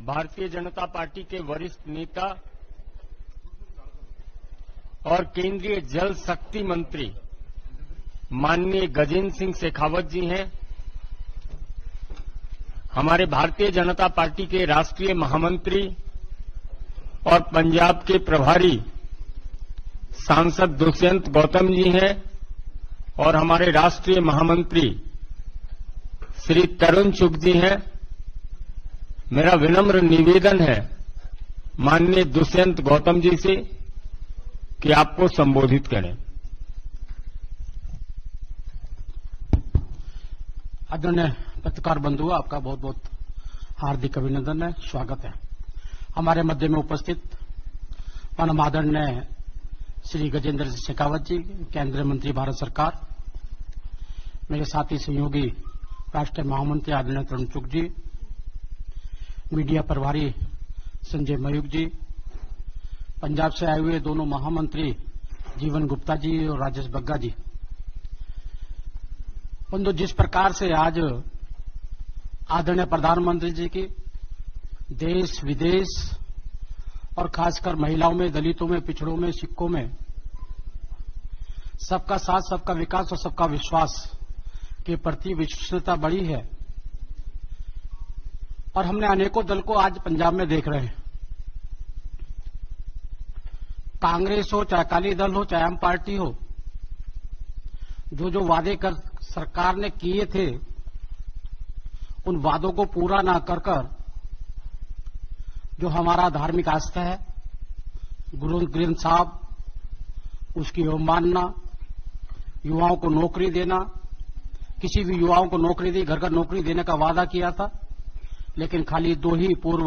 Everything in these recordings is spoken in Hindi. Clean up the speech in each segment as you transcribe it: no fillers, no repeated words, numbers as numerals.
भारतीय जनता पार्टी के वरिष्ठ नेता और केंद्रीय जल शक्ति मंत्री माननीय गजेंद्र सिंह शेखावत जी हैं। हमारे भारतीय जनता पार्टी के राष्ट्रीय महामंत्री और पंजाब के प्रभारी सांसद दुष्यंत गौतम जी हैं और हमारे राष्ट्रीय महामंत्री श्री तरुण चुग जी हैं। मेरा विनम्र निवेदन है माननीय दुष्यंत गौतम जी से कि आपको संबोधित करें। आदरणीय पत्रकार बंधु, आपका बहुत बहुत हार्दिक अभिनंदन है, स्वागत है। हमारे मध्य में उपस्थित परम आदरणीय श्री गजेंद्र सिंह शेखावत जी, केंद्रीय मंत्री भारत सरकार, मेरे साथी सहयोगी राष्ट्रीय महामंत्री आदरणीय तरुण चुग जी, मीडिया प्रभारी संजय मयूख जी, पंजाब से आए हुए दोनों महामंत्री जीवन गुप्ता जी और राजेश बग्गा जी। बंधु, जिस प्रकार से आज आदरणीय प्रधानमंत्री जी की देश विदेश और खासकर महिलाओं में, दलितों में, पिछड़ों में, सिखों में सबका साथ, सबका विकास और सबका विश्वास के प्रति विश्वसनीयता बढ़ी है और हमने अनेकों दल को आज पंजाब में देख रहे हैं। कांग्रेस हो, चाहे अकाली दल हो, चाहे आम पार्टी हो, जो जो वादे कर सरकार ने किए थे उन वादों को पूरा ना कर जो हमारा धार्मिक आस्था है, गुरु ग्रंथ साहब, उसकी अवमानना, युवाओं को नौकरी देना, किसी भी युवाओं को नौकरी दी, घर घर नौकरी देने का वादा किया था, लेकिन खाली 2 ही पूर्व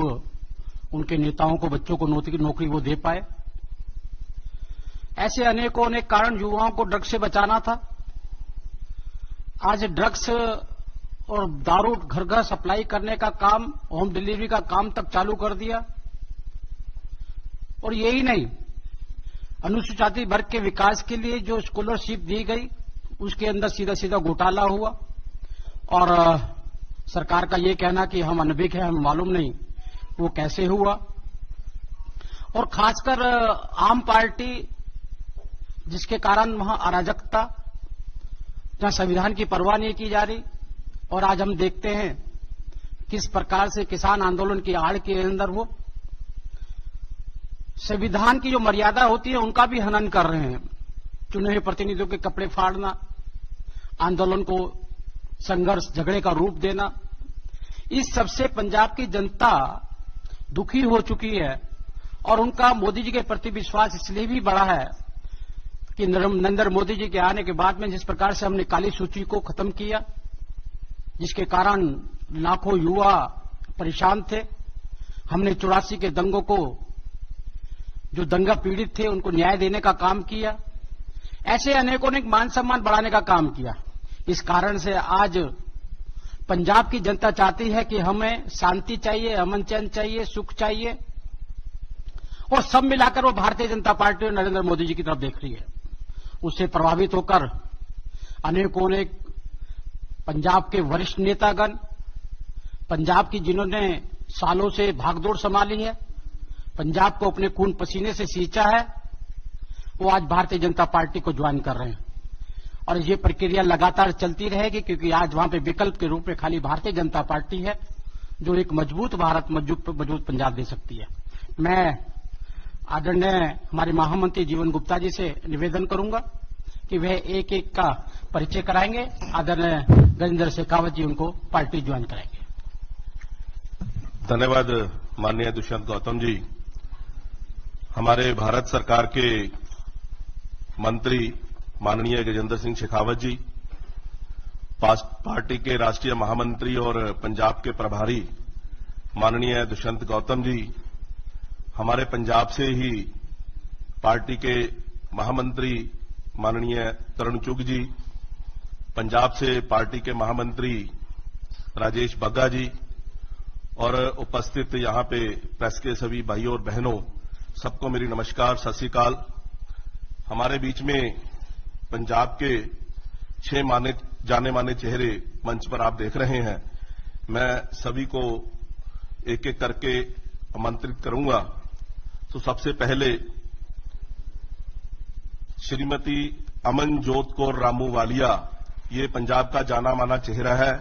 उनके नेताओं को, बच्चों को नौकरी वो दे पाए। ऐसे अनेकों अनेक कारण युवाओं को ड्रग्स से बचाना था। आज ड्रग्स और दारू घर घर सप्लाई करने का काम, होम डिलीवरी का काम तक चालू कर दिया। और यही नहीं, अनुसूचित जाति वर्ग के विकास के लिए जो स्कॉलरशिप दी गई उसके अंदर सीधा सीधा घोटाला हुआ और सरकार का यह कहना कि हम अनभिज्ञ हैं, हमें मालूम नहीं वो कैसे हुआ। और खासकर आम पार्टी, जिसके कारण वहां अराजकता, जहां संविधान की परवाह नहीं की जा रही। और आज हम देखते हैं किस प्रकार से किसान आंदोलन की आड़ के अंदर वो संविधान की जो मर्यादा होती है उनका भी हनन कर रहे हैं। चुने हुए प्रतिनिधियों के कपड़े फाड़ना, आंदोलन को संघर्ष, झगड़े का रूप देना, इस सबसे पंजाब की जनता दुखी हो चुकी है। और उनका मोदी जी के प्रति विश्वास इसलिए भी बढ़ा है कि नरेंद्र मोदी जी के आने के बाद में जिस प्रकार से हमने काली सूची को खत्म किया, जिसके कारण लाखों युवा परेशान थे। हमने 84 के दंगों को, जो दंगा पीड़ित थे, उनको न्याय देने का काम किया। ऐसे अनेकों ने मान सम्मान बढ़ाने का काम किया। इस कारण से आज पंजाब की जनता चाहती है कि हमें शांति चाहिए, अमन चैन चाहिए, सुख चाहिए, और सब मिलाकर वो भारतीय जनता पार्टी और नरेंद्र मोदी जी की तरफ देख रही है। उससे प्रभावित होकर अनेकों ने पंजाब के वरिष्ठ नेतागण, पंजाब की जिन्होंने सालों से भागदौड़ संभाली है, पंजाब को अपने खून पसीने से सींचा है, वो आज भारतीय जनता पार्टी को ज्वाइन कर रहे हैं। और ये प्रक्रिया लगातार चलती रहेगी, क्योंकि आज वहां पे विकल्प के रूप में खाली भारतीय जनता पार्टी है जो एक मजबूत भारत, मजबूत पंजाब दे सकती है। मैं आदरणीय हमारे महामंत्री जीवन गुप्ता जी से निवेदन करूंगा कि वह एक एक का परिचय कराएंगे। आदरणीय गजेंद्र शेखावत जी उनको पार्टी ज्वाइन कराएंगे। धन्यवाद माननीय दुष्यंत गौतम जी। हमारे भारत सरकार के मंत्री माननीय गजेंद्र सिंह शेखावत जी, पार्टी के राष्ट्रीय महामंत्री और पंजाब के प्रभारी माननीय दुष्यंत गौतम जी, हमारे पंजाब से ही पार्टी के महामंत्री माननीय तरुण चुग जी, पंजाब से पार्टी के महामंत्री राजेश बग्गा जी, और उपस्थित यहां पे प्रेस के सभी भाइयों और बहनों, सबको मेरी नमस्कार, सत श्री अकाल। हमारे बीच में पंजाब के 6 जाने माने चेहरे मंच पर आप देख रहे हैं। मैं सभी को एक एक करके आमंत्रित करूंगा। तो सबसे पहले श्रीमती अमनजोत कौर रामू वालिया, ये पंजाब का जाना माना चेहरा है।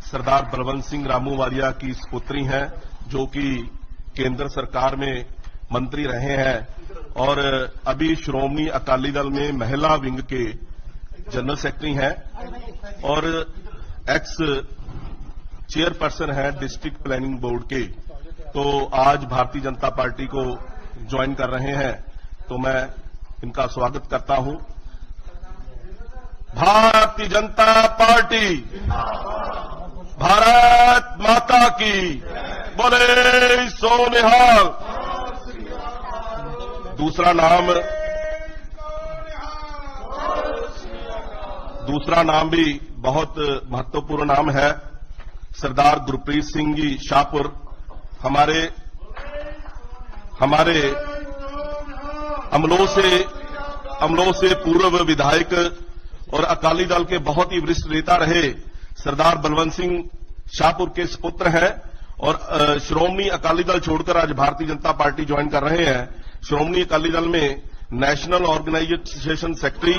सरदार बलवंत सिंह रामू वालिया की पुत्री हैं, जो कि केंद्र सरकार में मंत्री रहे हैं और अभी श्रोमणी अकाली दल में महिला विंग के जनरल सेक्रेटरी हैं और एक्स चेयरपर्सन हैं डिस्ट्रिक्ट प्लानिंग बोर्ड के। तो आज भारतीय जनता पार्टी को ज्वाइन कर रहे हैं, तो मैं इनका स्वागत करता हूं। भारतीय जनता पार्टी भारत माता की बोले सो निहाल। दूसरा नाम भी बहुत महत्वपूर्ण नाम है। सरदार गुरप्रीत सिंह जी शाहपुर, हमारे अमलों से पूर्व विधायक और अकाली दल के बहुत ही वरिष्ठ नेता रहे सरदार बलवंत सिंह शाहपुर के सुपुत्र हैं और श्रोमणी अकाली दल छोड़कर आज भारतीय जनता पार्टी ज्वाइन कर रहे हैं। श्रोमणी अकाली दल में नेशनल ऑर्गेनाइजेशन सेक्रेटरी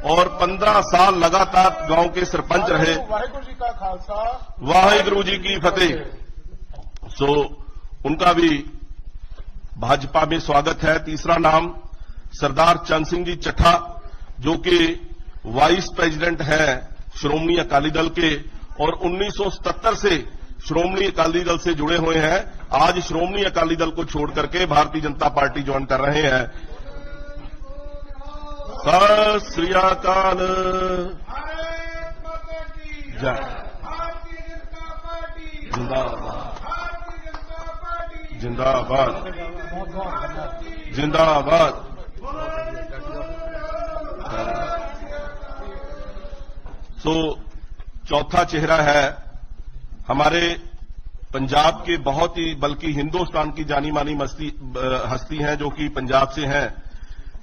और 15 साल लगातार गांव के सरपंच रहे। वाहिगुरु जी का खालसा, वाहिगुरु जी की फतेह। सो उनका भी भाजपा में स्वागत है। तीसरा नाम सरदार चंद सिंह जी चट्ठा, जो कि वाइस प्रेसिडेंट हैं श्रोमणी अकाली दल के और 1977 से श्रोमणी अकाली दल से जुड़े हुए हैं। आज श्रोमणी अकाली दल को छोड़ करके भारतीय जनता पार्टी ज्वाइन कर रहे हैं। सत श्री अकाल, भारत माता की जय। भारतीय जनता पार्टी जिंदाबाद, भारतीय जनता पार्टी जिंदाबाद, जिंदाबाद। सो चौथा चेहरा है हमारे पंजाब के बहुत ही, बल्कि हिंदुस्तान की जानी मानी हस्ती हैं, जो कि पंजाब से हैं,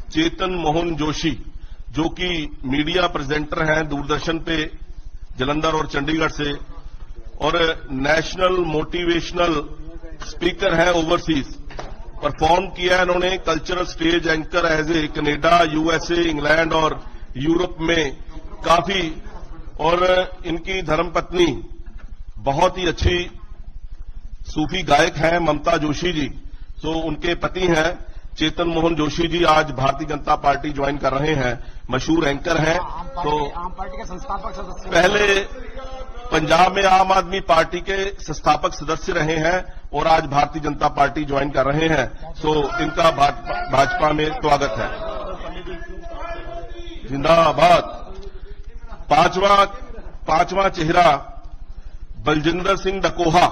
चेतन मोहन जोशी, जो कि मीडिया प्रेजेंटर हैं दूरदर्शन पे जलंधर और चंडीगढ़ से और नेशनल मोटिवेशनल स्पीकर हैं ओवरसीज। परफॉर्म किया इन्होंने cultural stage anchor as a Canada, USA, England और यूरोप में काफी। और इनकी धर्मपत्नी बहुत ही अच्छी सूफी गायक हैं ममता जोशी जी, तो उनके पति हैं चेतन मोहन जोशी जी। आज भारतीय जनता पार्टी ज्वाइन कर रहे हैं, मशहूर एंकर हैं। तो आम पार्टी के संस्थापक सदस्य, पहले पंजाब में आम आदमी पार्टी के संस्थापक सदस्य रहे हैं और आज भारतीय जनता पार्टी ज्वाइन कर रहे हैं। सो इनका भाजपा में स्वागत है। जिंदाबाद। पांचवा चेहरा बलजिंदर सिंह डकोहा,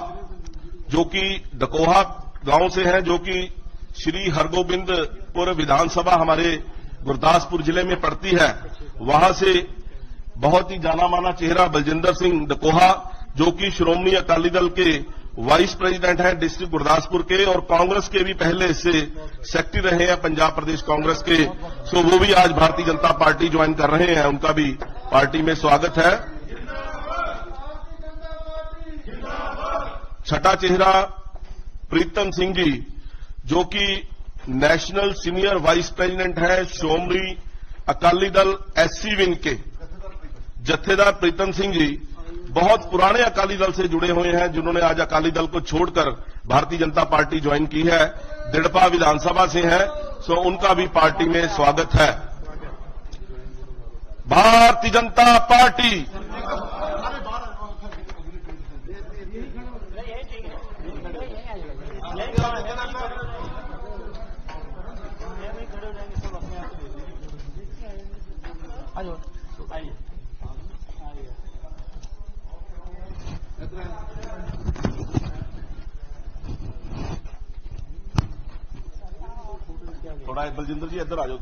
जो कि डकोहा गांव से हैं, जो कि श्री हरगोबिंदपुर विधानसभा हमारे गुरदासपुर जिले में पड़ती है। वहां से बहुत ही जाना माना चेहरा बलजिंदर सिंह डकोहा, जो कि श्रोमणी अकाली दल के वाइस प्रेसिडेंट हैं डिस्ट्रिक्ट गुरदासपुर के और कांग्रेस के भी पहले से सेक्रेटरी रहे हैं पंजाब प्रदेश कांग्रेस के। सो वो भी आज भारतीय जनता पार्टी ज्वाइन कर रहे हैं, उनका भी पार्टी में स्वागत है। छठा चेहरा प्रीतम सिंह जी, जो कि नेशनल सीनियर वाइस प्रेसिडेंट है श्रोमणी अकाली दल एससी विंग के। जत्थेदार प्रीतम सिंह जी बहुत पुराने अकाली दल से जुड़े हुए हैं, जिन्होंने आज अकाली दल को छोड़कर भारतीय जनता पार्टी ज्वाइन की है। दिड़पा विधानसभा से हैं, सो उनका भी पार्टी में स्वागत है। भारतीय जनता पार्टी थोड़ा बलजिंदर जी इधर आ जाओ।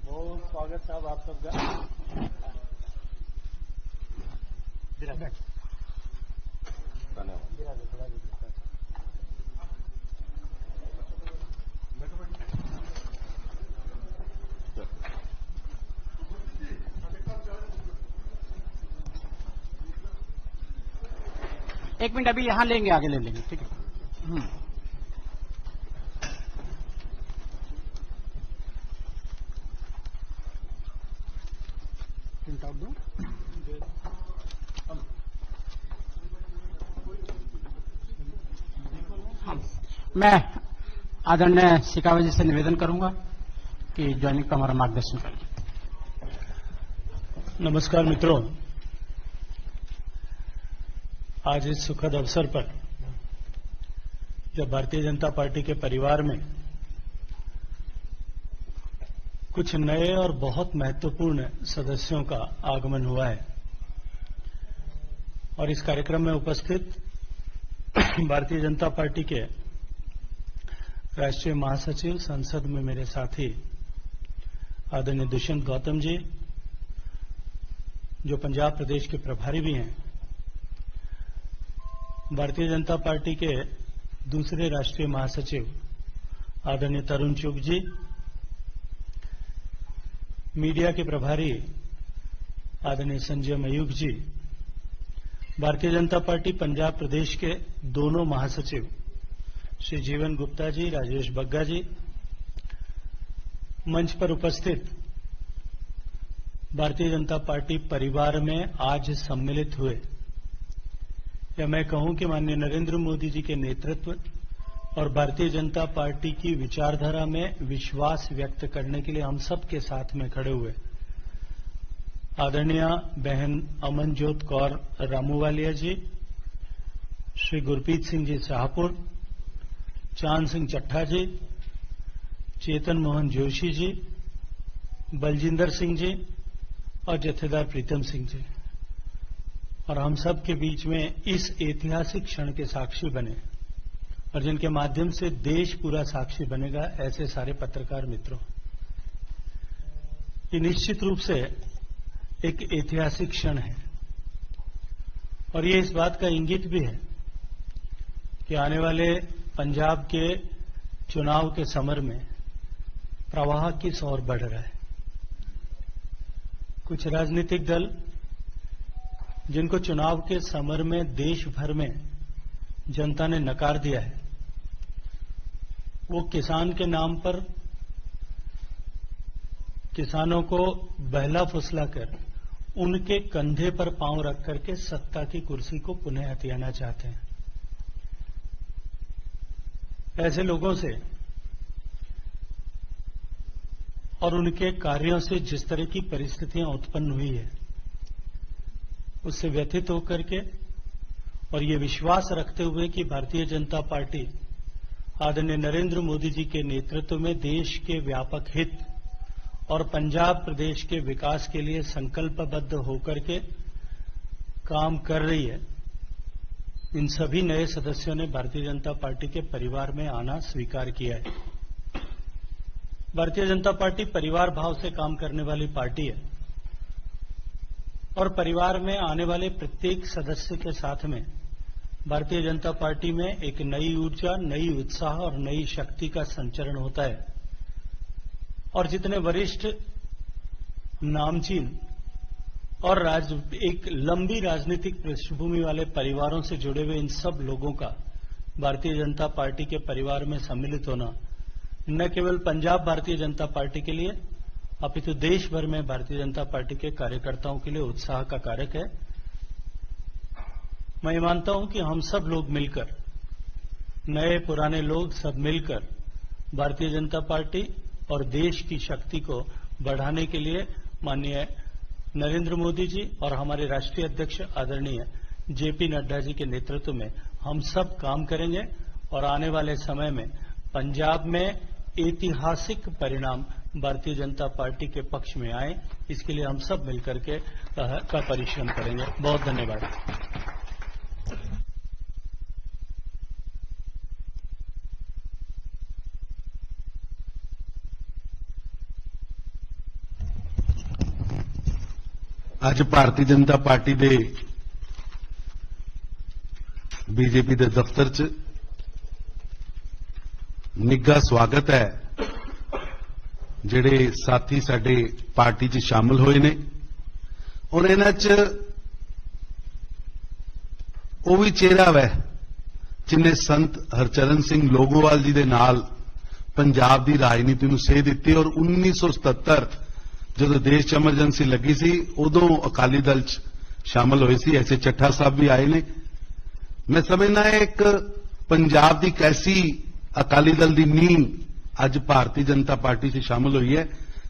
बहुत स्वागत साहब आप सबका। एक मिनट, अभी यहां लेंगे, आगे ले लेंगे, ठीक है। प्रिंट आउट दो। मैं आदरणीय शेखावत जी से निवेदन करूंगा कि ज्वाइनिंग का हमारा मार्गदर्शन करें। नमस्कार मित्रों, आज इस सुखद अवसर पर जब भारतीय जनता पार्टी के परिवार में कुछ नए और बहुत महत्वपूर्ण सदस्यों का आगमन हुआ है और इस कार्यक्रम में उपस्थित भारतीय जनता पार्टी के राष्ट्रीय महासचिव, संसद में मेरे साथी आदरणीय दुष्यंत गौतम जी, जो पंजाब प्रदेश के प्रभारी भी हैं, भारतीय जनता पार्टी के दूसरे राष्ट्रीय महासचिव आदरणीय तरुण चुग जी, मीडिया के प्रभारी आदरणीय संजय मयूख जी, भारतीय जनता पार्टी पंजाब प्रदेश के दोनों महासचिव श्री जीवन गुप्ता जी, राजेश बग्गा जी, मंच पर उपस्थित भारतीय जनता पार्टी परिवार में आज सम्मिलित हुए, या मैं कहूं कि माननीय नरेंद्र मोदी जी के नेतृत्व और भारतीय जनता पार्टी की विचारधारा में विश्वास व्यक्त करने के लिए हम सब के साथ में खड़े हुए आदरणीय बहन अमनजोत कौर रामूवालिया जी, श्री गुरप्रीत सिंह जी शाहपुर, चांद सिंह चट्ठा जी, चेतन मोहन जोशी जी, बलजिंदर सिंह जी और जत्थेदार प्रीतम सिंह जी, और हम सब के बीच में इस ऐतिहासिक क्षण के साक्षी बने और जिनके माध्यम से देश पूरा साक्षी बनेगा, ऐसे सारे पत्रकार मित्रों, ये निश्चित रूप से एक ऐतिहासिक क्षण है और ये इस बात का इंगित भी है कि आने वाले पंजाब के चुनाव के समर में प्रवाह किस ओर बढ़ रहा है। कुछ राजनीतिक दल जिनको चुनाव के समर में देश भर में जनता ने नकार दिया है, वो किसान के नाम पर किसानों को बहला फुसला कर उनके कंधे पर पांव रख करके सत्ता की कुर्सी को पुनः हथियाना चाहते हैं। ऐसे लोगों से और उनके कार्यों से जिस तरह की परिस्थितियां उत्पन्न हुई है, उससे व्यथित होकर के और ये विश्वास रखते हुए कि भारतीय जनता पार्टी आदरणीय नरेंद्र मोदी जी के नेतृत्व में देश के व्यापक हित और पंजाब प्रदेश के विकास के लिए संकल्पबद्ध होकर के काम कर रही है, इन सभी नए सदस्यों ने भारतीय जनता पार्टी के परिवार में आना स्वीकार किया है। भारतीय जनता पार्टी परिवार भाव से काम करने वाली पार्टी है और परिवार में आने वाले प्रत्येक सदस्य के साथ में भारतीय जनता पार्टी में एक नई ऊर्जा, नई उत्साह और नई शक्ति का संचरण होता है और जितने वरिष्ठ, नामचीन और एक लंबी राजनीतिक पृष्ठभूमि वाले परिवारों से जुड़े हुए इन सब लोगों का भारतीय जनता पार्टी के परिवार में सम्मिलित होना न केवल पंजाब भारतीय जनता पार्टी के लिए अपितु देश भर में भारतीय जनता पार्टी के कार्यकर्ताओं के लिए उत्साह का कारक है। मैं ये मानता हूं कि हम सब लोग मिलकर, नए पुराने लोग सब मिलकर भारतीय जनता पार्टी और देश की शक्ति को बढ़ाने के लिए माननीय नरेंद्र मोदी जी और हमारे राष्ट्रीय अध्यक्ष आदरणीय जेपी नड्डा जी के नेतृत्व में हम सब काम करेंगे और आने वाले समय में पंजाब में ऐतिहासिक परिणाम भारतीय जनता पार्टी के पक्ष में आए, इसके लिए हम सब मिलकर के का परिश्रम करेंगे। बहुत धन्यवाद। ਅੱਜ ਭਾਰਤੀ ਜਨਤਾ ਪਾਰਟੀ ਦੇ ਬੀਜੇਪੀ ਦੇ ਦਫ਼ਤਰ 'ਚ ਨਿੱਘਾ ਸਵਾਗਤ ਹੈ। ਜਿਹੜੇ ਸਾਥੀ ਸਾਡੇ ਪਾਰਟੀ 'ਚ ਸ਼ਾਮਲ ਹੋਏ ਨੇ ਔਰ ਇਹਨਾਂ 'ਚ ਉਹ ਵੀ ਚਿਹਰਾ ਵੈ ਜਿਨੇ ਸੰਤ ਹਰਚਰਨ ਸਿੰਘ ਲੋਗੋਵਾਲ ਜੀ ਦੇ ਨਾਲ ਪੰਜਾਬ ਦੀ ਰਾਜਨੀਤੀ ਨੂੰ ਸੇਧ ਦਿੱਤੀ ਔਰ 1977 ਜਦੋਂ ਦੇਸ਼ 'ਚ ਐਮਰਜੈਂਸੀ ਲੱਗੀ ਸੀ ਉਦੋਂ ਅਕਾਲੀ ਦਲ 'ਚ ਸ਼ਾਮਲ ਹੋਏ ਸੀ। ਐਸੇ ਚੱਠਾ ਸਾਹਿਬ ਵੀ ਆਏ ਨੇ। ਮੈਂ ਸਮਝਦਾ ਹੈ ਇੱਕ ਪੰਜਾਬ ਦੀ ਕੈਸੀ ਅਕਾਲੀ ਦਲ ਦੀ ਨੀਂਹ ਅੱਜ ਭਾਰਤੀ ਜਨਤਾ ਪਾਰਟੀ 'ਚ ਸ਼ਾਮਲ ਹੋਈ ਹੈ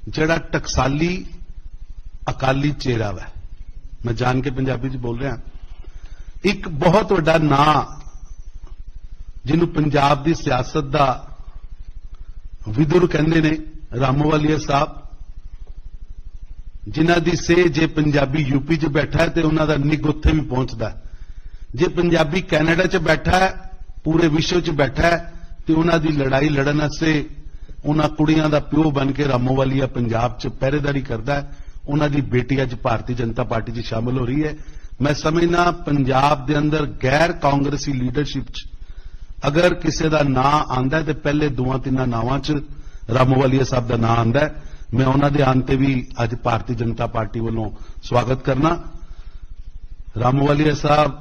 ਜਿਹੜਾ ਟਕਸਾਲੀ ਅਕਾਲੀ ਚਿਹਰਾ ਹੈ। ਮੈਂ ਜਾਣ ਕੇ ਪੰਜਾਬੀ 'ਚ ਬੋਲ ਰਿਹਾ। ਇੱਕ ਬਹੁਤ ਵੱਡਾ ਨਾਂ ਜਿਹਨੂੰ ਪੰਜਾਬ ਦੀ ਸਿਆਸਤ ਦਾ ਵਿਦੁਰ ਕਹਿੰਦੇ ਨੇ, ਰਾਮੋਵਾਲੀਆ ਸਾਹਿਬ, ਜਿਨ੍ਹਾਂ ਦੀ ਸੇਹ ਜੇ ਪੰਜਾਬੀ ਯੂਪੀ 'ਚ ਬੈਠਾ ਹੈ ਤੇ ਉਹਨਾਂ ਦਾ ਨਿੱਘ ਉੱਥੇ ਵੀ ਪਹੁੰਚਦਾ। ਜੇ ਪੰਜਾਬੀ ਕੈਨੇਡਾ 'ਚ ਬੈਠਾ ਹੈ, ਪੂਰੇ ਵਿਸ਼ਵ 'ਚ ਬੈਠਾ ਹੈ ਤੇ ਉਹਨਾਂ ਦੀ ਲੜਾਈ ਲੜਨ ਵਾਸਤੇ ਉਹਨਾਂ ਕੁੜੀਆਂ ਦਾ ਪਿਓ ਬਣ ਕੇ ਰਾਮੋਵਾਲੀਆ ਪੰਜਾਬ 'ਚ ਪਹਿਰੇਦਾਰੀ ਕਰਦਾ ਹੈ। ਉਹਨਾਂ ਦੀ ਬੇਟੀ ਅੱਜ ਭਾਰਤੀ ਜਨਤਾ ਪਾਰਟੀ 'ਚ ਸ਼ਾਮਲ ਹੋ ਰਹੀ ਹੈ। ਮੈਂ ਸਮਝਦਾ ਪੰਜਾਬ ਦੇ ਅੰਦਰ ਗੈਰ ਕਾਂਗਰਸੀ ਲੀਡਰਸ਼ਿਪ 'ਚ ਅਗਰ ਕਿਸੇ ਦਾ ਨਾਂ ਆਂਦਾ ਤੇ ਪਹਿਲੇ 2-3 ਨਾਵਾਂ 'ਚ ਰਾਮੋਵਾਲੀਆ ਸਾਹਿਬ ਦਾ ਨਾਂ ਆਂਦਾ। ਮੈਂ ਉਹਨਾਂ ਦੇ ਆਉਣ ਤੇ ਵੀ ਅੱਜ ਭਾਰਤੀ ਜਨਤਾ ਪਾਰਟੀ ਵੱਲੋਂ ਸਵਾਗਤ ਕਰਨਾ। ਰਾਮੋਵਾਲੀਆ ਸਾਹਿਬ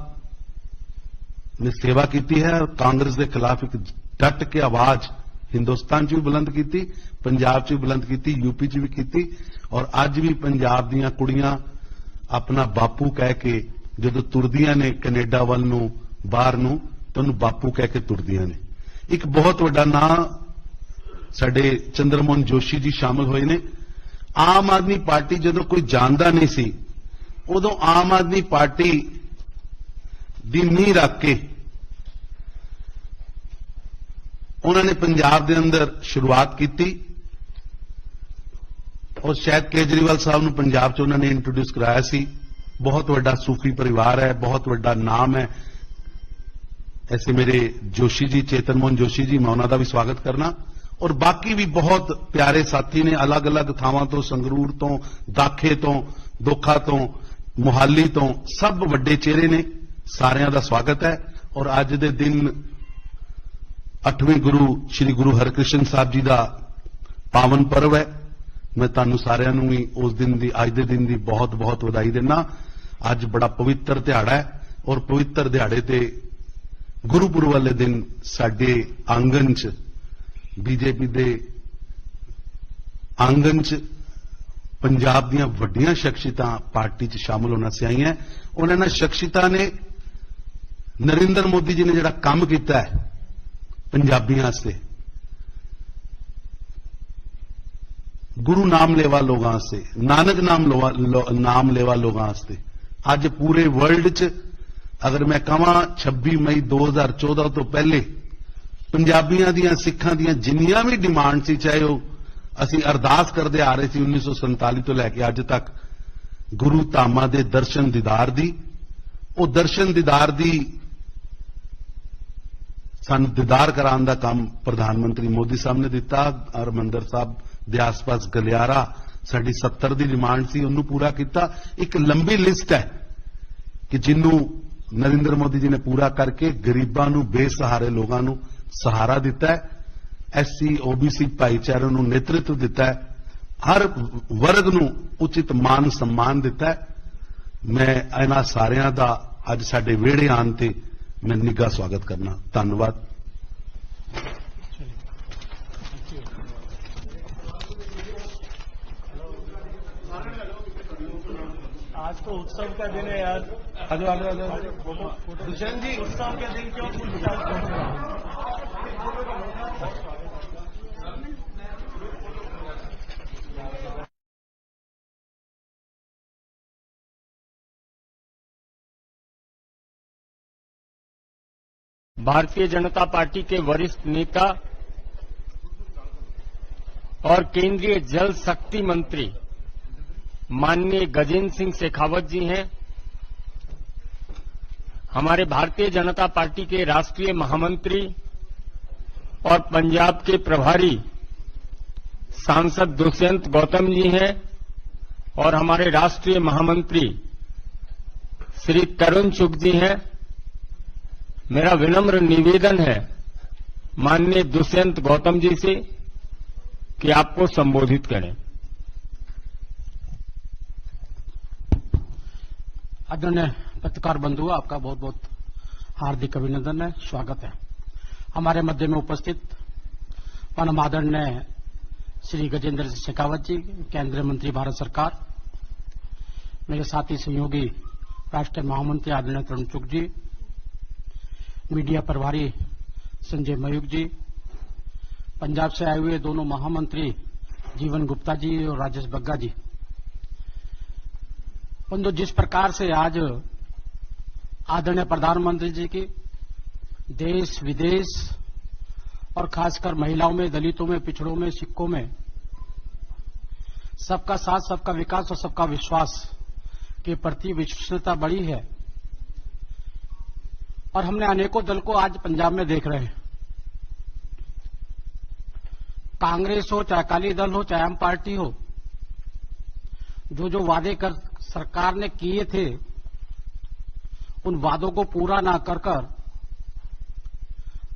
ਨੇ ਸੇਵਾ ਕੀਤੀ ਹੈ ਔਰ ਕਾਂਗਰਸ ਦੇ ਖਿਲਾਫ ਇੱਕ ਡਟ ਕੇ ਆਵਾਜ਼ ਹਿੰਦੁਸਤਾਨ 'ਚ ਵੀ ਬੁਲੰਦ ਕੀਤੀ, ਪੰਜਾਬ 'ਚ ਵੀ ਬੁਲੰਦ ਕੀਤੀ, ਯੂਪੀ 'ਚ ਵੀ ਕੀਤੀ ਔਰ ਅੱਜ ਵੀ ਪੰਜਾਬ ਦੀਆਂ ਕੁੜੀਆਂ ਆਪਣਾ ਬਾਪੂ ਕਹਿ ਕੇ ਜਦੋਂ ਤੁਰਦੀਆਂ ਨੇ ਕੈਨੇਡਾ ਵੱਲ ਨੂੰ ਬਾਹਰ ਨੂੰ ਤਾਂ ਉਹਨੂੰ ਬਾਪੂ ਕਹਿ ਕੇ ਤੁਰਦੀਆਂ ਨੇ। ਇੱਕ ਬਹੁਤ ਵੱਡਾ ਨਾਂ ਸਾਡੇ ਚੰਦਰਮੋਹਨ ਜੋਸ਼ੀ ਜੀ ਸ਼ਾਮਲ ਹੋਏ ਨੇ। ਆਮ ਆਦਮੀ ਪਾਰਟੀ ਜਦੋਂ ਕੋਈ ਜਾਣਦਾ ਨਹੀਂ ਸੀ ਉਦੋਂ ਆਮ ਆਦਮੀ ਪਾਰਟੀ ਦੀ ਨੀਂਹ ਰੱਖ ਕੇ ਉਹਨਾਂ ਨੇ ਪੰਜਾਬ ਦੇ ਅੰਦਰ ਸ਼ੁਰੂਆਤ ਕੀਤੀ ਔਰ ਸ਼ਾਇਦ ਕੇਜਰੀਵਾਲ ਸਾਹਿਬ ਨੂੰ ਪੰਜਾਬ 'ਚ ਉਹਨਾਂ ਨੇ ਇੰਟਰੋਡਿਊਸ ਕਰਾਇਆ ਸੀ। ਬਹੁਤ ਵੱਡਾ ਸੂਫੀ ਪਰਿਵਾਰ ਹੈ, ਬਹੁਤ ਵੱਡਾ ਨਾਮ ਹੈ। ਐਸੇ ਮੇਰੇ ਜੋਸ਼ੀ ਜੀ, ਚੇਤਨਮੋਹਨ ਜੋਸ਼ੀ ਜੀ, ਮੈਂ ਉਹਨਾਂ ਦਾ ਵੀ ਸਵਾਗਤ ਕਰਨਾ ਔਰ ਬਾਕੀ ਵੀ ਬਹੁਤ ਪਿਆਰੇ ਸਾਥੀ ਨੇ ਅਲੱਗ-ਅਲੱਗ ਥਾਵਾਂ ਤੋਂ, ਸੰਗਰੂਰ ਤੋਂ, ਦਾਖੇ ਤੋਂ, ਦੋਖਾ ਤੋਂ, ਮੁਹਾਲੀ ਤੋਂ, ਸਭ ਵੱਡੇ ਚਿਹਰੇ ਨੇ। ਸਾਰਿਆਂ ਦਾ ਸਵਾਗਤ ਹੈ ਔਰ ਅੱਜ ਦੇ ਦਿਨ 8ਵੇਂ ਗੁਰੂ ਸ੍ਰੀ ਗੁਰੂ ਹਰਕ੍ਰਿਸ਼ਨ ਸਾਹਿਬ ਜੀ ਦਾ ਪਾਵਨ ਪਰਵ ਹੈ। ਮੈਂ ਤੁਹਾਨੂੰ ਸਾਰਿਆਂ ਨੂੰ ਵੀ ਉਸ ਦਿਨ ਦੀ, ਅੱਜ ਦੇ ਦਿਨ ਦੀ ਬਹੁਤ-ਬਹੁਤ ਵਧਾਈ ਦਿੰਦਾ। ਅੱਜ ਬੜਾ ਪਵਿੱਤਰ ਦਿਹਾੜਾ ਹੈ ਔਰ ਪਵਿੱਤਰ ਦਿਹਾੜੇ ਤੇ ਗੁਰੂਪੁਰਬ ਵਾਲੇ ਦਿਨ ਸਾਡੇ ਆਂਗਨ 'ਚ, ਬੀਜੇਪੀ ਦੇ ਆਂਗਨ 'ਚ ਪੰਜਾਬ ਦੀਆਂ ਵੱਡੀਆਂ ਸ਼ਖਸੀਅਤਾਂ ਪਾਰਟੀ 'ਚ ਸ਼ਾਮਲ ਹੋਣਾ ਸੇ ਆਈਆਂ। ਉਹਨਾਂ ਨੇ ਸ਼ਖਸੀਅਤਾਂ ਨੇ ਨਰਿੰਦਰ ਮੋਦੀ ਜੀ ਨੇ ਜਿਹੜਾ ਕੰਮ ਕੀਤਾ ਹੈ ਪੰਜਾਬੀਆਂ ਵਾਸਤੇ, ਗੁਰੂ ਨਾਮ ਲੈਵਾ ਲੋਕਾਂ ਵਾਸਤੇ, ਨਾਨਕ ਨਾਮ ਲੈਵਾ ਲੋਕਾਂ ਵਾਸਤੇ, ਅੱਜ ਪੂਰੇ ਵਰਲਡ 'ਚ ਅਗਰ ਮੈਂ ਕਹਾਂ 26 ਮਈ 2014 ਤੋਂ ਪਹਿਲੇ ਪੰਜਾਬੀਆਂ ਦੀਆਂ, ਸਿੱਖਾਂ ਦੀਆਂ ਜਿੰਨੀਆਂ ਵੀ ਡਿਮਾਂਡ ਸੀ, ਚਾਹੇ ਉਹ ਅਸੀਂ ਅਰਦਾਸ ਕਰਦੇ ਆ ਰਹੇ ਸੀ 1947 ਤੋਂ ਲੈ ਕੇ ਅੱਜ ਤੱਕ ਗੁਰੂ ਧਾਮਾਂ ਦੇ ਦਰਸ਼ਨ ਦੀਦਾਰ ਦੀ, ਉਹ ਦਰਸ਼ਨ ਦੀਦਾਰ ਦੀ ਸਾਨੂੰ ਦੀਦਾਰ ਕਰਾਉਣ ਦਾ ਕੰਮ ਪ੍ਰਧਾਨ ਮੰਤਰੀ ਮੋਦੀ ਸਾਹਿਬ ਨੇ ਦਿੱਤਾ। ਹਰਿਮੰਦਰ ਸਾਹਿਬ ਦੇ ਆਸ-ਪਾਸ ਗਲਿਆਰਾ ਸਾਡੀ 70 ਦੀ ਡਿਮਾਂਡ ਸੀ, ਉਹਨੂੰ ਪੂਰਾ ਕੀਤਾ। ਇੱਕ ਲੰਬੀ ਲਿਸਟ ਹੈ ਕਿ ਜਿਹਨੂੰ ਨਰਿੰਦਰ ਮੋਦੀ ਜੀ ਨੇ ਪੂਰਾ ਕਰਕੇ ਗਰੀਬਾਂ ਨੂੰ, ਬੇਸਹਾਰੇ ਲੋਕਾਂ ਨੂੰ ਸਹਾਰਾ ਦਿੱਤਾ ਹੈ। ਐਸਸੀ ਓਬੀਸੀ ਭਾਈਚਾਰੇ ਨੂੰ ਨੇਤਰਤਵ ਦਿੱਤਾ ਹੈ। ਹਰ ਵਰਗ ਨੂੰ ਉਚਿਤ ਮਾਨ ਸਨਮਾਨ ਦਿੱਤਾ ਹੈ। ਮੈਂ ਇਹਨਾਂ ਸਾਰਿਆਂ ਦਾ ਅੱਜ ਸਾਡੇ ਵਿਹੜੇ ਆਉਣ ਤੇ ਮੈਂ ਨਿੱਘਾ ਸਵਾਗਤ ਕਰਨਾ। ਧੰਨਵਾਦ। आज तो उत्सव का दिन है यार। दुष्यंत जी, उत्सव के दिन क्यों पूछताछ? भारतीय जनता पार्टी के वरिष्ठ नेता और केंद्रीय जल शक्ति मंत्री माननीय गजेंद्र सिंह शेखावत जी हैं। हमारे भारतीय जनता पार्टी के राष्ट्रीय महामंत्री और पंजाब के प्रभारी सांसद दुष्यंत गौतम जी हैं और हमारे राष्ट्रीय महामंत्री श्री तरुण चुग जी हैं। मेरा विनम्र निवेदन है माननीय दुष्यंत गौतम जी से कि आपको संबोधित करें। आदरणीय पत्रकार बंधु, आपका बहुत बहुत हार्दिक अभिनंदन है, स्वागत है। हमारे मध्य में उपस्थित परम आदरणीय श्री गजेंद्र सिंह शेखावत जी, केंद्रीय मंत्री भारत सरकार, मेरे साथी सहयोगी राष्ट्रीय महामंत्री आदरणीय तरुण चुग जी, मीडिया प्रभारी संजय मयूख जी, पंजाब से आए हुए दोनों महामंत्री जीवन गुप्ता जी और राजेश बग्गा जी। परंतु जिस प्रकार से आज आदरणीय प्रधानमंत्री जी की देश विदेश और खासकर महिलाओं में, दलितों में, पिछड़ों में, सिखों में सबका साथ, सबका विकास और सबका विश्वास के प्रति विश्वसनीयता बढ़ी है और हमने अनेकों दल को आज पंजाब में देख रहे हैं। कांग्रेस हो, चाहे अकाली दल हो, चाहे आम पार्टी हो, जो वादे कर सरकार ने किए थे उन वादों को पूरा ना कर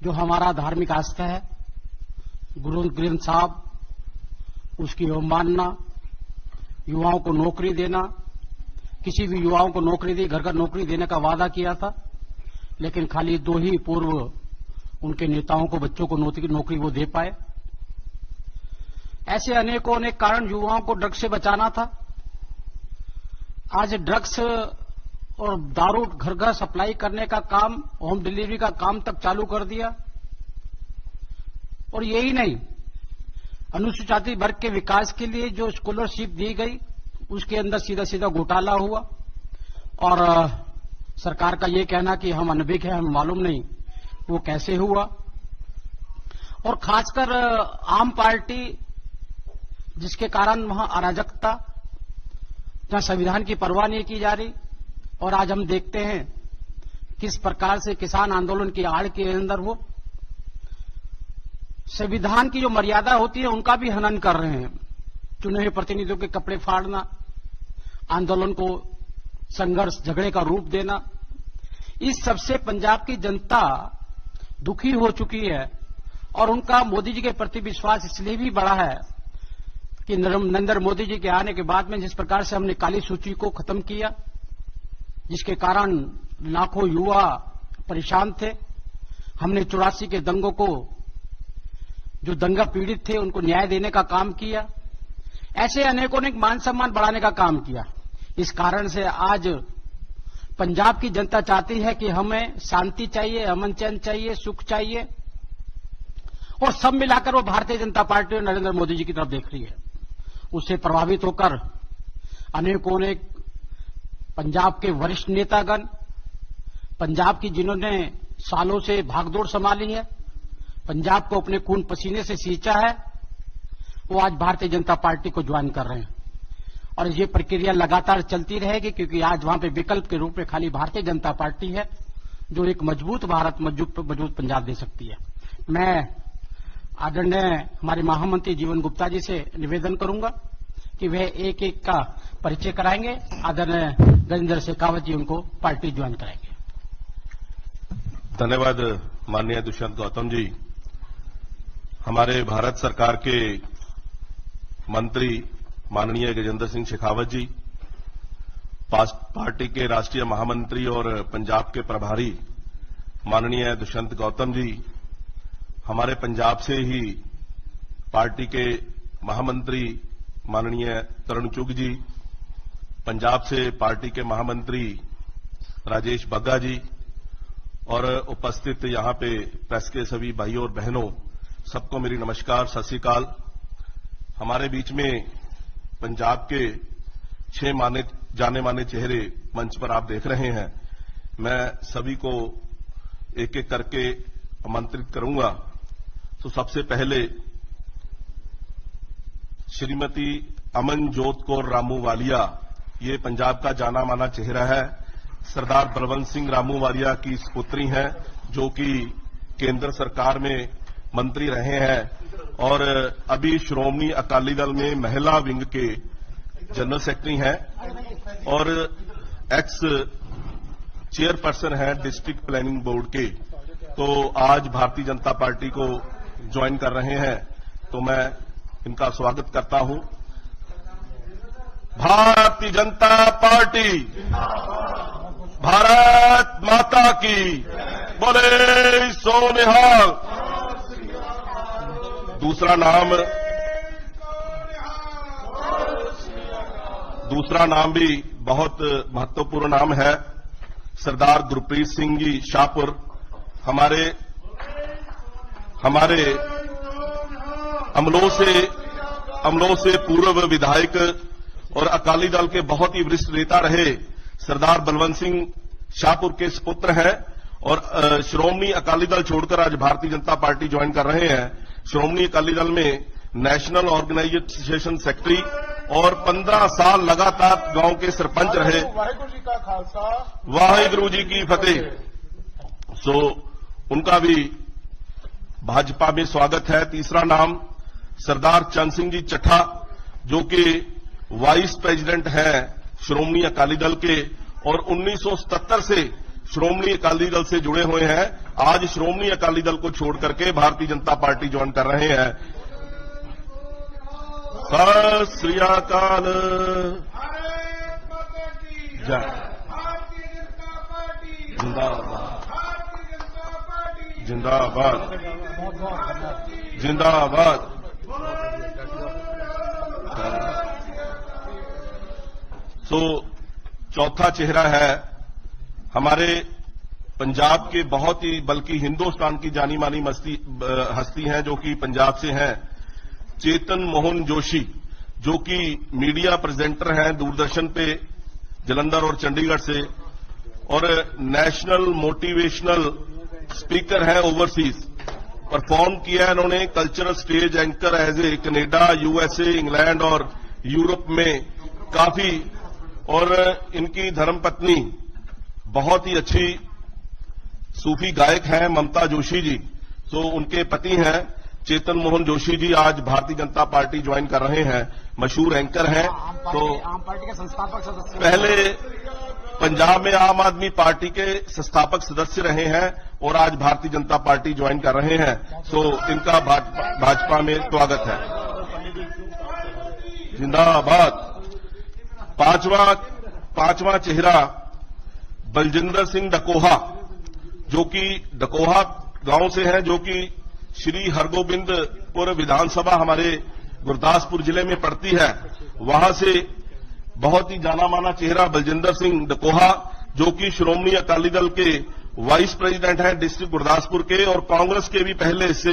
जो हमारा धार्मिक आस्था है, गुरु ग्रंथ साहब, उसकी अवमानना, युवाओं को नौकरी देना, किसी भी युवाओं को नौकरी दी, घर घर नौकरी देने का वादा किया था, लेकिन खाली 2 ही पूर्व उनके नेताओं को, बच्चों को नौकरी वो दे पाए। ऐसे अनेकों अनेक कारण युवाओं को ड्रग्स से बचाना था। आज ड्रग्स और दारू घर घर सप्लाई करने का काम, होम डिलीवरी का काम तक चालू कर दिया। और यही नहीं, अनुसूचित जाति वर्ग के विकास के लिए जो स्कॉलरशिप दी गई उसके अंदर सीधा सीधा घोटाला हुआ और सरकार का ये कहना कि हम अनभिज्ञ हैं, हमें मालूम नहीं वो कैसे हुआ। और खासकर आम पार्टी, जिसके कारण वहां अराजकता, जहां संविधान की परवाह नहीं की जा रही, और आज हम देखते हैं किस प्रकार से किसान आंदोलन की आड़ के अंदर वो संविधान की जो मर्यादा होती है उनका भी हनन कर रहे हैं। चुने हुए प्रतिनिधियों के कपड़े फाड़ना, आंदोलन को संघर्ष, झगड़े का रूप देना, इस सबसे पंजाब की जनता दुखी हो चुकी है और उनका मोदी जी के प्रति विश्वास इसलिए भी बढ़ा है कि नरेंद्र मोदी जी के आने के बाद में जिस प्रकार से हमने काली सूची को खत्म किया, जिसके कारण लाखों युवा परेशान थे, हमने 84 के दंगों को, जो दंगा पीड़ित थे, उनको न्याय देने का काम किया। ऐसे अनेकों ने मान सम्मान बढ़ाने का काम किया। इस कारण से आज पंजाब की जनता चाहती है कि हमें शांति चाहिए, अमन चैन चाहिए, सुख चाहिए, और सब मिलाकर वो भारतीय जनता पार्टी और नरेंद्र मोदी जी की तरफ देख रही है। उससे प्रभावित होकर अनेकों ने पंजाब के वरिष्ठ नेतागण, पंजाब की जिन्होंने सालों से भागदौड़ संभाली है, पंजाब को अपने खून पसीने से सींचा है, वो आज भारतीय जनता पार्टी को ज्वाइन कर रहे हैं। और ये प्रक्रिया लगातार चलती रहेगी, क्योंकि आज वहां पे विकल्प के रूप में खाली भारतीय जनता पार्टी है जो एक मजबूत भारत, मजबूत पंजाब दे सकती है। मैं आदरणीय हमारे महामंत्री जीवन गुप्ता जी से निवेदन करूंगा कि वह एक एक का परिचय कराएंगे। आदरणीय गजेंद्र शेखावत जी उनको पार्टी ज्वाइन कराएंगे। धन्यवाद माननीय दुष्यंत गौतम जी। हमारे भारत सरकार के मंत्री माननीय गजेंद्र सिंह शेखावत जी, पार्टी के राष्ट्रीय महामंत्री और पंजाब के प्रभारी माननीय दुष्यंत गौतम जी, हमारे पंजाब से ही पार्टी के महामंत्री माननीय तरुण चुग जी, पंजाब से पार्टी के महामंत्री राजेश बग्गा जी, और उपस्थित यहां पे प्रेस के सभी भाइयों और बहनों, सबको मेरी नमस्कार, सत श्री अकाल। हमारे बीच में पंजाब के 6 माने जाने माने चेहरे मंच पर आप देख रहे हैं। मैं सभी को एक एक करके आमंत्रित करूंगा। तो सबसे पहले श्रीमती अमनजोत कौर रामूवालिया, ये पंजाब का जाना माना चेहरा है। सरदार बलवंत सिंह रामूवालिया की पुत्री हैं, जो कि केंद्र सरकार में मंत्री रहे हैं और अभी श्रोमणी अकाली दल में महिला विंग के जनरल सेक्रेटरी हैं और एक्स चेयरपर्सन हैं डिस्ट्रिक्ट प्लानिंग बोर्ड के। तो आज भारतीय जनता पार्टी को ज्वाइन कर रहे हैं, तो मैं इनका स्वागत करता हूं। भारतीय जनता पार्टी, भारत माता की। बोले सो निहाल। दूसरा नाम भी बहुत महत्वपूर्ण नाम है। सरदार गुरप्रीत सिंह जी शाहपुर, हमारे अमलों से पूर्व विधायक और अकाली दल के बहुत ही वरिष्ठ नेता रहे सरदार बलवंत सिंह शाहपुर के सुपुत्र हैं और श्रोमणी अकाली दल छोड़कर आज भारतीय जनता पार्टी ज्वाइन कर रहे हैं। श्रोमणी अकाली दल में नेशनल ऑर्गेनाइजेशन सेक्रेटरी और 15 साल लगातार गांव के सरपंच रहे। वाहिगुरु जी का खालसा, वाहिगुरु जी की फतेह। सो उनका भी भाजपा में स्वागत है। तीसरा नाम सरदार चंद सिंह जी चट्ठा, जो कि वाइस प्रेसिडेंट हैं श्रोमणी अकाली दल के और 1977 से श्रोमणी अकाली दल से जुड़े हुए हैं। आज श्रोमणी अकाली दल को छोड़ करके भारतीय जनता पार्टी ज्वाइन कर रहे हैं। सत श्री अकाल। भारत माता की जय। भारतीय जनता पार्टी जिंदाबाद भारतीय जनता पार्टी जिंदाबाद जिंदाबाद। सो चौथा चेहरा है हमारे पंजाब के बहुत ही बल्कि हिंदुस्तान की जानी मानी हस्ती हैं जो कि पंजाब से हैं, चेतन मोहन जोशी, जो कि मीडिया प्रेजेंटर हैं दूरदर्शन पे जलंधर और चंडीगढ़ से और नेशनल मोटिवेशनल स्पीकर हैं ओवरसीज। परफॉर्म किया है इन्होंने cultural stage anchor as a Canada, USA, England और यूरोप में काफी। और इनकी धर्मपत्नी बहुत ही अच्छी सूफी गायक हैं ममता जोशी जी, तो उनके पति हैं चेतन मोहन जोशी जी आज भारतीय जनता पार्टी ज्वाइन कर रहे हैं। मशहूर एंकर हैं। तो आम पार्टी के संस्थापक सदस्य पहले पंजाब में आम आदमी पार्टी के संस्थापक सदस्य रहे हैं और आज भारतीय जनता पार्टी ज्वाइन कर रहे हैं। तो इनका भाजपा में स्वागत है। जिंदाबाद। पांचवा चेहरा बलजिंदर सिंह डकोहा, जो कि डकोहा गांव से हैं, जो कि श्री हरगोबिंदपुर विधानसभा हमारे गुरदासपुर जिले में पड़ती है। वहां से बहुत ही जाना माना चेहरा बलजिंदर सिंह डकोहा, जो कि श्रोमणी अकाली दल के वाइस प्रेसिडेंट हैं डिस्ट्रिक्ट गुरदासपुर के और कांग्रेस के भी पहले से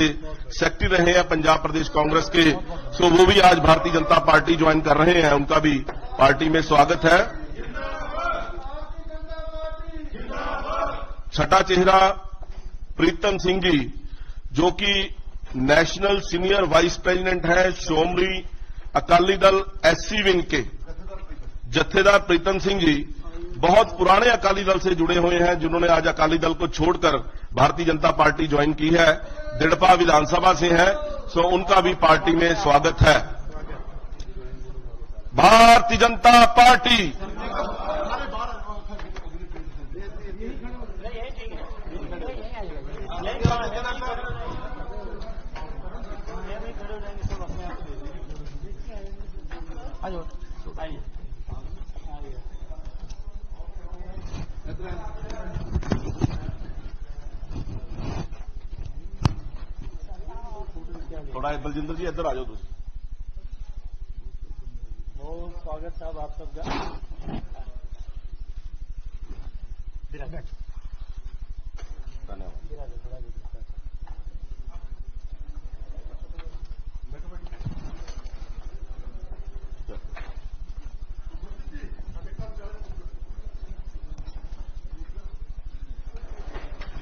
सेक्रेटरी रहे हैं पंजाब प्रदेश कांग्रेस के। सो वो भी आज भारतीय जनता पार्टी ज्वाइन कर रहे हैं। उनका भी पार्टी में स्वागत है। छठा चेहरा प्रीतम सिंह जी, जो कि नेशनल सीनियर वाइस प्रेसिडेंट है श्रोमणी अकाली दल एससी विंग के। जत्थेदार प्रीतम सिंह जी बहुत पुराने अकाली दल से जुड़े हुए हैं, जिन्होंने आज अकाली दल को छोड़कर भारतीय जनता पार्टी ज्वाइन की है। दिड़पा विधानसभा से हैं, सो उनका भी पार्टी में स्वागत है। भारतीय जनता पार्टी थोड़ा बलजिंदर जी इधर आ जाओ। बहुत स्वागत साहब आप सबका।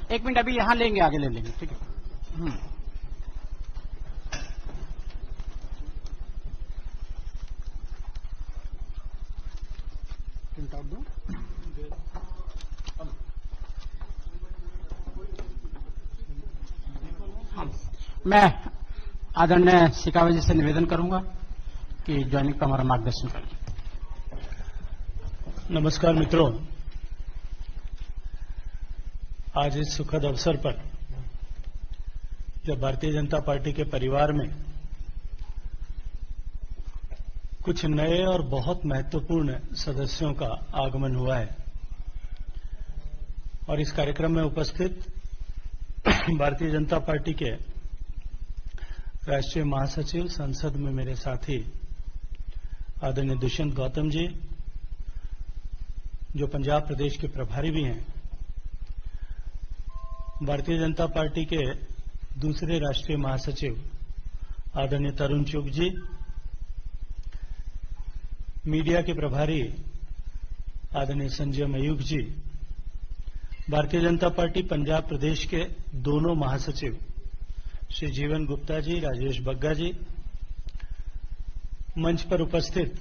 एक मिनट अभी यहां लेंगे, आगे ले लेंगे, ठीक है। मैं आदरणीय शेखावत जी से निवेदन करूंगा कि ज्वाइनिंग का हमारा मार्गदर्शन करें। नमस्कार मित्रों, आज इस सुखद अवसर पर जब भारतीय जनता पार्टी के परिवार में कुछ नए और बहुत महत्वपूर्ण सदस्यों का आगमन हुआ है और इस कार्यक्रम में उपस्थित भारतीय जनता पार्टी के राष्ट्रीय महासचिव, संसद में मेरे साथी आदरणीय दुष्यंत गौतम जी, जो पंजाब प्रदेश के प्रभारी भी हैं, भारतीय जनता पार्टी के दूसरे राष्ट्रीय महासचिव आदरणीय तरुण चुग जी, मीडिया के प्रभारी आदरणीय संजय मयूख जी, भारतीय जनता पार्टी पंजाब प्रदेश के दोनों महासचिव श्री जीवन गुप्ता जी, राजेश बग्गा जी, मंच पर उपस्थित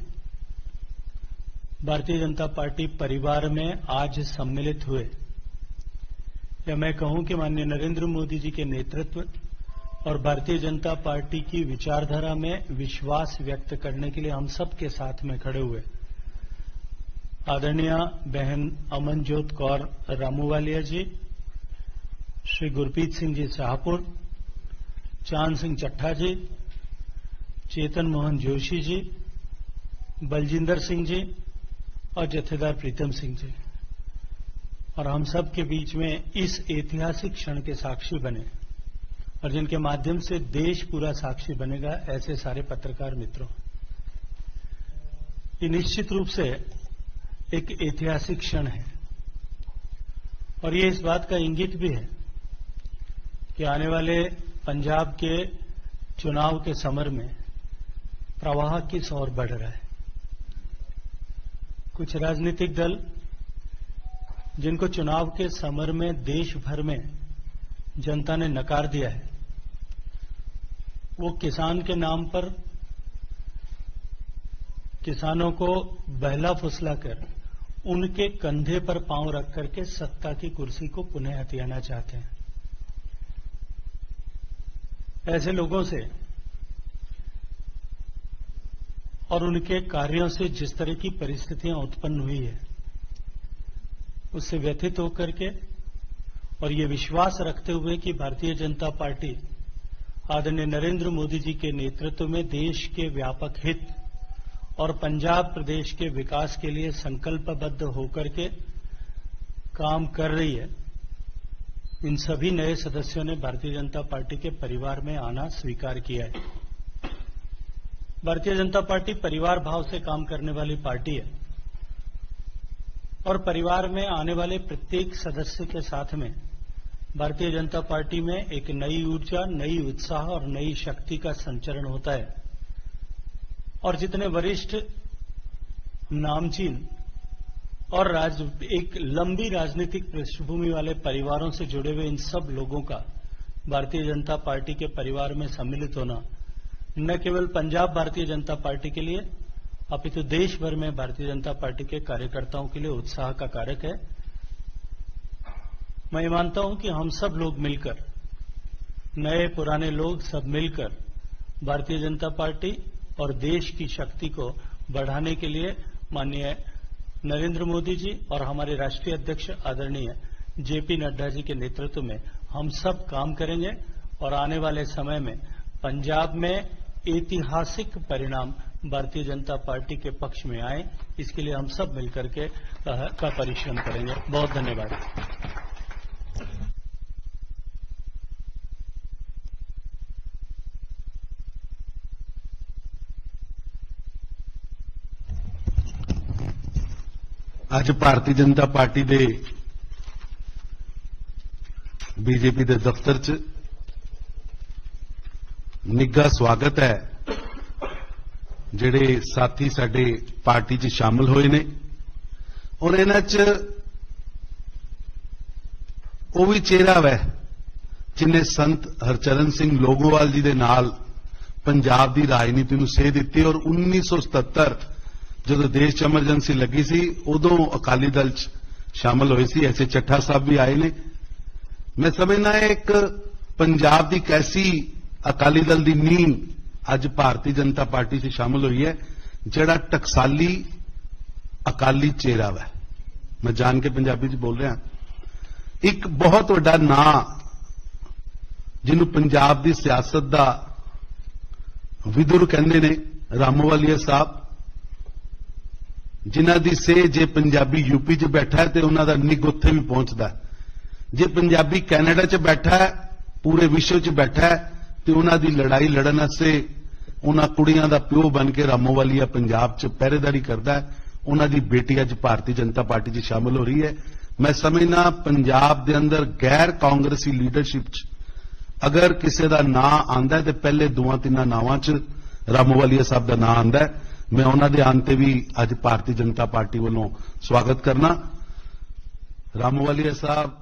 भारतीय जनता पार्टी परिवार में आज सम्मिलित हुए, या मैं कहूं कि माननीय नरेंद्र मोदी जी के नेतृत्व और भारतीय जनता पार्टी की विचारधारा में विश्वास व्यक्त करने के लिए हम सब के साथ में खड़े हुए आदरणीय बहन अमनजोत कौर रामूवालिया जी, श्री गुरप्रीत सिंह जी शाहपुर, चांद सिंह चट्ठा जी, चेतन मोहन जोशी जी, बलजिंदर सिंह जी और जत्थेदार प्रीतम सिंह जी, और हम सब के बीच में इस ऐतिहासिक क्षण के साक्षी बने और जिनके माध्यम से देश पूरा साक्षी बनेगा, ऐसे सारे पत्रकार मित्रों, ये निश्चित रूप से एक ऐतिहासिक क्षण है और ये इस बात का इंगित भी है कि आने वाले पंजाब के चुनाव के समर में प्रवाह किस ओर बढ़ रहा है। कुछ राजनीतिक दल जिनको चुनाव के समर में देश भर में जनता ने नकार दिया है, वो किसान के नाम पर किसानों को बहला फुसलाकर उनके कंधे पर पांव रख करके सत्ता की कुर्सी को पुनः हथियाना चाहते हैं। ऐसे लोगों से और उनके कार्यों से जिस तरह की परिस्थितियां उत्पन्न हुई है, उससे व्यथित होकर के और ये विश्वास रखते हुए कि भारतीय जनता पार्टी आदरणीय नरेंद्र मोदी जी के नेतृत्व में देश के व्यापक हित और पंजाब प्रदेश के विकास के लिए संकल्पबद्ध होकर के काम कर रही है, इन सभी नए सदस्यों ने भारतीय जनता पार्टी के परिवार में आना स्वीकार किया है। भारतीय जनता पार्टी परिवार भाव से काम करने वाली पार्टी है और परिवार में आने वाले प्रत्येक सदस्य के साथ में भारतीय जनता पार्टी में एक नई ऊर्जा, नई उत्साह और नई शक्ति का संचरण होता है और जितने वरिष्ठ, नामचीन और एक लंबी राजनीतिक पृष्ठभूमि वाले परिवारों से जुड़े हुए इन सब लोगों का भारतीय जनता पार्टी के परिवार में सम्मिलित होना न केवल पंजाब भारतीय जनता पार्टी के लिए अपितु देश भर में भारतीय जनता पार्टी के कार्यकर्ताओं के लिए उत्साह का कारक है। मैं ये मानता हूं कि हम सब लोग मिलकर, नए पुराने लोग सब मिलकर भारतीय जनता पार्टी और देश की शक्ति को बढ़ाने के लिए माननीय नरेंद्र मोदी जी और हमारे राष्ट्रीय अध्यक्ष आदरणीय जेपी नड्डा जी के नेतृत्व में हम सब काम करेंगे और आने वाले समय में पंजाब में ऐतिहासिक परिणाम भारतीय जनता पार्टी के पक्ष में आए, इसके लिए हम सब मिलकर के का परिश्रम करेंगे। बहुत धन्यवाद। ਅੱਜ ਭਾਰਤੀ ਜਨਤਾ ਪਾਰਟੀ ਦੇ ਬੀਜੇਪੀ ਦੇ ਦਫ਼ਤਰ 'ਚ ਨਿੱਘਾ ਸਵਾਗਤ ਹੈ। ਜਿਹੜੇ ਸਾਥੀ ਸਾਡੇ ਪਾਰਟੀ 'ਚ ਸ਼ਾਮਲ ਹੋਏ ਨੇ ਔਰ ਇਹਨਾਂ 'ਚ ਉਹ ਵੀ ਚਿਹਰਾ ਵੈ ਜਿਨੇ ਸੰਤ ਹਰਚਰਨ ਸਿੰਘ ਲੋਗੋਵਾਲ ਜੀ ਦੇ ਨਾਲ ਪੰਜਾਬ ਦੀ ਰਾਜਨੀਤੀ ਨੂੰ ਸੇਧ ਦਿੱਤੀ ਔਰ 1977 ਜਦੋਂ ਦੇਸ਼ 'ਚ ਐਮਰਜੈਂਸੀ ਲੱਗੀ ਸੀ ਉਦੋਂ ਅਕਾਲੀ ਦਲ 'ਚ ਸ਼ਾਮਲ ਹੋਏ ਸੀ। ਐਸੇ ਚੱਠਾ ਸਾਹਿਬ ਵੀ ਆਏ ਨੇ। ਮੈਂ ਸਮਝਦਾ ਹੈ ਇੱਕ ਪੰਜਾਬ ਦੀ ਕੈਸੀ ਅਕਾਲੀ ਦਲ ਦੀ ਨੀਂਹ ਅੱਜ ਭਾਰਤੀ ਜਨਤਾ ਪਾਰਟੀ 'ਚ ਸ਼ਾਮਲ ਹੋਈ ਹੈ, ਜਿਹੜਾ ਟਕਸਾਲੀ ਅਕਾਲੀ ਚਿਹਰਾ ਹੈ। ਮੈਂ ਜਾਣ ਕੇ ਪੰਜਾਬੀ 'ਚ ਬੋਲ ਰਿਹਾ। ਇੱਕ ਬਹੁਤ ਵੱਡਾ ਨਾਂ ਜਿਹਨੂੰ ਪੰਜਾਬ ਦੀ ਸਿਆਸਤ ਦਾ ਵਿਦੁਰ ਕਹਿੰਦੇ ਨੇ, ਰਾਮੂਵਾਲੀਆ ਸਾਹਿਬ, ਜਿਨ੍ਹਾਂ ਦੀ ਸੇ ਜੇ ਪੰਜਾਬੀ ਯੂਪੀ 'ਚ ਬੈਠਾ ਹੈ ਤੇ ਉਹਨਾਂ ਦਾ ਨਿੱਘ ਉੱਥੇ ਵੀ ਪਹੁੰਚਦਾ। ਜੇ ਪੰਜਾਬੀ ਕੈਨੇਡਾ 'ਚ ਬੈਠਾ ਹੈ पूरे विश्व 'ਚ बैठा है ਤੇ ਉਹਨਾਂ ਦੀ ਲੜਾਈ ਲੜਨ ਵਾਸਤੇ ਉਹਨਾਂ ਕੁੜੀਆਂ ਦਾ ਪਿਓ ਬਣ ਕੇ ਰਾਮੋਵਾਲੀਆ ਪੰਜਾਬ 'ਚ ਪਹਿਰੇਦਾਰੀ ਕਰਦਾ ਹੈ। ਉਹਨਾਂ ਦੀ ਬੇਟੀ ਅੱਜ ਭਾਰਤੀ ਜਨਤਾ ਪਾਰਟੀ 'ਚ ਸ਼ਾਮਲ ਹੋ ਰਹੀ ਹੈ। मैं समझना पंजाब के अंदर गैर कांग्रेसी लीडरशिप अगर किसी का नां आंदा है तो पहले 2-3 नावां च रामोवालिया साहब का नां आंदा है। मैं उन्होंने आने ते भी अज भारतीय जनता पार्टी वालों स्वागत करना। रामोवालिया साहब